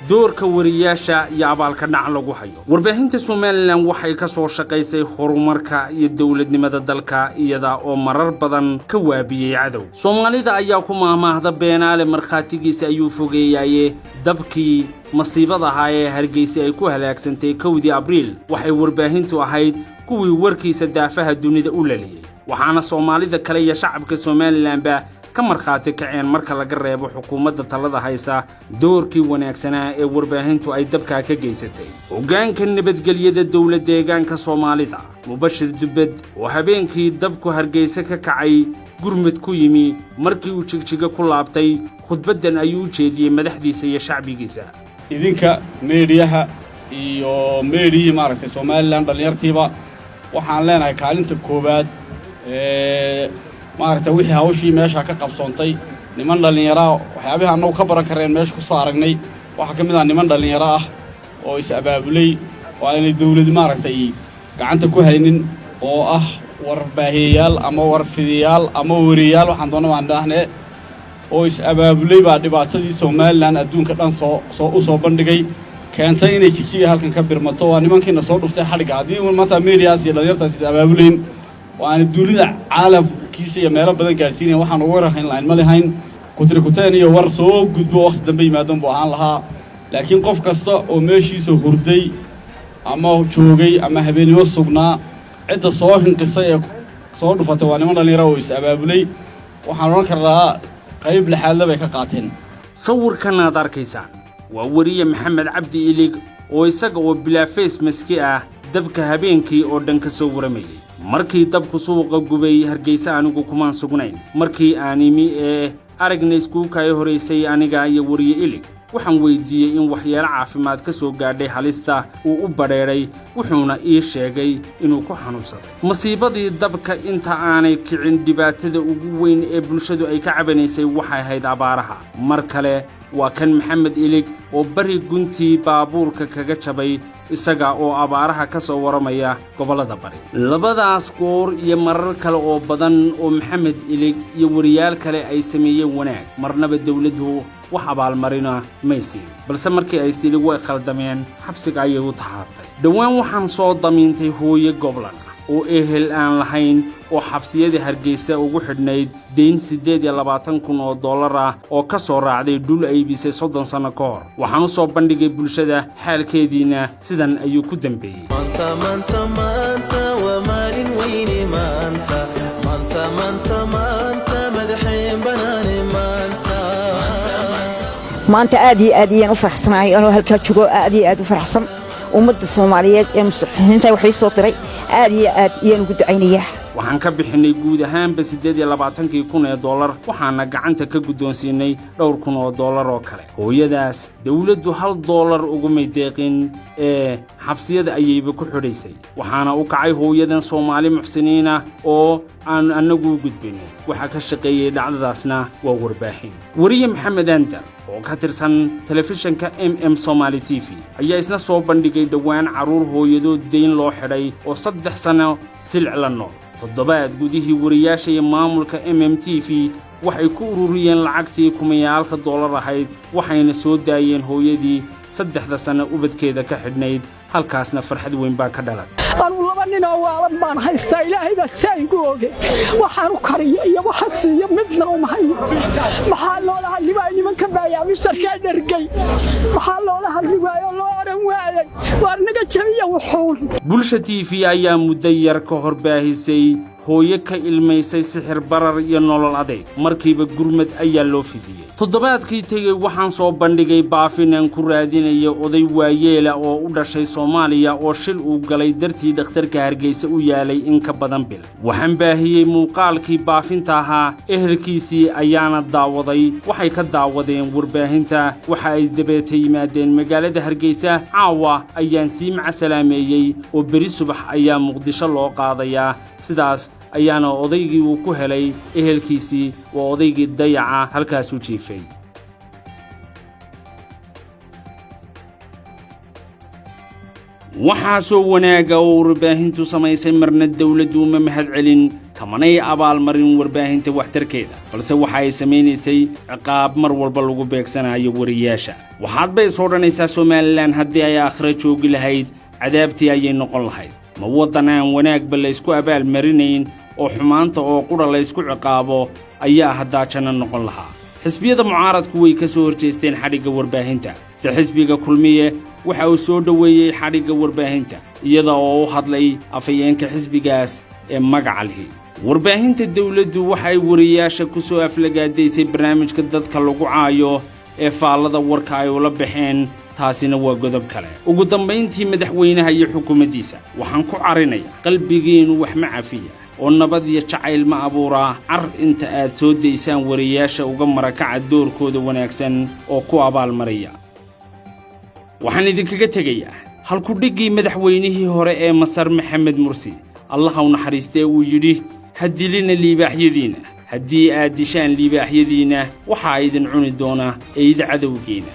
doorka wariyaasha iyo abaalka dhac lagu hayo. Warbaahinta Somaliland waxay ka soo shaqaysay horumarka iyo dawladnimada dalka iyada oo marar badan ka waabiyay cadow. Soomaalida ayaa ku maahmaahda beenaale markhaatigiisa ayuu fogeeyay dabkii masiibada ahaa ee Hargeysa ay ku halaagsantay 1 Abriil. Waxay warbaahintu ahayd kuwii warkiisa daafaha dunida u laliyay. waxaana Soomaalida kale iyo shacabka Somaliland ba ka markhaati kaceen marka laga reebo xukuumadda talada haysa doorkii wanaagsanaa ee warbaahintu ay dabka ka geysatay. Hoggaanka nabadgelyada dawladda deegaanka Soomaalida Mubashir Dubed oo habeenkii dabku Hargeysa ka kacay gurmad ku yimi markii uu jigjiga ku laabtay khudbadan ayuu u jeediyay madaxdiisa iyo shacbigiisa. idinka meediyaha iyo meedii maaragtay Somaliland dhalinyartiiba waxaan leenahay kaalinta koobaad maaragtay wixii hawshii meesha ka qabsoontay niman dhalinyaro waxyaabaha anagu ka baran kareen meesha ku soo aragnay waxa kamid ah niman dhalinyaro ah oo is abaabulay oo ay dawlad maaragtay gacanta ku haynin oo ah warbaahiyaal ama warfidiyaal ama wariyaal waxaan doonaa dhahnay oo is abaabulay baa dhibaatadii Somaliland adduunka dhan soo bandhigay keentay inay jigjiga halkan ka birmato waa nimankiina soo dhuftay xadhiga hadii maanta meediyaas iyo dhalinyartaas is abaabuleen waan dawladda caalamkiisa iyo meelo badan gaarsiinay waxaan ugu warahayn laan ma lahayn kutirikuteen iyo war soo gudbo waqti dambe yimaadon buu aan lahaa laakiin qof kasta oo meeshiisa hurday ama joogay ama habeenimo sugnaa cid soo hinqisay ee soo dhufatay waa niman dhalinyaro oo is abaabulay waxaan oran karaa qayb lixaad bay ka qaateen sawirkan aad arkaysaan waa wariye Maxamed Cabdi Ilig oo isaga oo bilaa face maski ah dabka habeenkii oo dhan ka soo waramayay markii dabku suuqa gubay Hargeysa anigu kuma sugnayn markii aanimi aragnay isku kay horeysay aniga iyo wariye Ilig waxaan weydiiyay in waxyaalo caafimaad ka soo gaadhay halista uu u bareeray wuxuuna ii sheegay inuu ku xanuunsaday masiibadii dabka inta aanay kicin dhibaatada ugu weyn ee bulshadu ay ka cabanaysay waxay ahayd abaaraha mar kale waa kan Maxamed Ilig oo bari guntii baabuurka kaga jabay isaga oo abaaraha ka soo waramaya gobolada bari labadaas goor iyo marar kale oo badan oo Maxamed Ilig iyo wariyaal kale ay sameeyeen wanaag marnaba dawladdu wax abaalmarina maysi balse markii ay istii way khaldameen xabsiga ayay u taxaabtay dhawaan waxaan soo damiintay hooyo goblan oo ehel aan lahayn oo xabsiyada Hargeysa ugu xidhnayd deyn $28,000 ah oo ka soo raacday dhul ay bisay 30 sano ka hor waxaan soo bandhigay bulshada xaalkeediina sidan ayuu ku dambeeyay maanta aad iyo aad u faraxsanahay anoo halka joogo aad iyo aad u faraxsan ummadda Soomaaliyeed ee muslimiinta waxay soo diray aad iyo aad ugu ducaynayaa waxaan ka bixinay guud ahaan $28,000 waxaana gacanta ka guddoonsiinay $2,000 oo kale hooyadaas dawladdu $1 ugu meedeeqin xabsiyada ayayba ku xidhaysay waxaana u kacay hooyadan Soomaali muxsiniina oo aan anagu gudbinay waxa ka shaqeeyay dhacdadaasna waa warbaahin wariye Maxamed Andar oo ka tirsan telefishinka Somali TV ayaa isna soo bandhigay dhawaan caruur hooyadoo deyn loo xidhay oo 3 sano silc la nool toddobaad gudihii wariyaasha iyo maamulka TV waxay ku ururiyeen lacagtii kumayaalka dollar ahayd waxayna soo daayeen hooyadii 3 sano ubadkeeda ka xidhnayd halkaasna farxad weyn baa ka dhalay anu laba nin oo waalan baan haystaa ilaahay baa saygu oge waxaan u kariyay iyo waxa siiyo midna uma hayo maxaa loola hadlay nimanka baayay sarkaa dhargay maxaa loola hadlay loo oran waayay war naga jabiya wuxuun bulsha TV ayaa muddo yar ka hor baahisay hooyo ka ilmaysay sixir barar iyo nolol adeeg markiiba gurmad ayaa loo fidiyay toddobaadkii tagay waxaan soo bandhigay baafinaan ku raadinaya oday waayeela oo u dhashay Soomaaliya oo shil uu galay dartii dhakhtarka Hargeysa u yaalay in ka badan bil waxaan baahiyay muuqaalkii baafinta ahaa ehelkiisii ayaana daawaday waxay ka daawadeen warbaahinta waxa ay dabeetay yimaadeen magaalada Hargeysa caawa ayaan sii macasalaameeyay oo bari subax ayaa Muqdisho loo qaadayaa sidaas ayaana odaygii uu ku helay ehelkiisii oo odaygii dayaca halkaas u jiifay waxaa soo wanaaga oo warbaahintu samaysay marna dawladdu ma mahad celin kamanay abaalmarin warbaahinta waxtarkeeda balse waxa ay samaynaysay ciqaab mar walba lagu beegsanayo wariyaasha waxaad bay soo dhanaysaa Somaliland haddii ay aakhira joogi lahayd cadaabtii ayay noqon lahayd ma wadan aan wanaagba la isku abaalmarinayn oo xumaanta oo qura la isku ciqaabo ayaa hadda janno noqon lahaa xisbiyada mucaaradku way ka soo horjeesteen xadhigga warbaahinta si xisbiga kulmiye waxa uu soo dhaweeyay xadhigga warbaahinta iyada oo u hadlay afayeenka xisbigaas ee magaca leh warbaahinta dawladdu waxay wariyaasha ku soo aflagaadaysay barnaamijka dadka lagu caayo ee faallada warka ay ula baxeen taasina waa godob kale ugu dambeyntii madaxweynaha iyo xukuumaddiisa waxaan ku carinayaa qalbigiinu wax ma cafiya oo nabad iyo jacayl ma abuuraa car inta aad soo daysaan wariyaasha uga marakaca doorkooda wanaagsan oo ku abaalmaraya waxaan idinkaga tegayaa halku dhigii madaxweynihii hore ee Masar Maxamed Mursi Allah u naxariistay uu yidhi hadilina liibaaxyadiina haddii aad dishaan liibaaxyadiina waxa idin cuni doona eed cadowgeena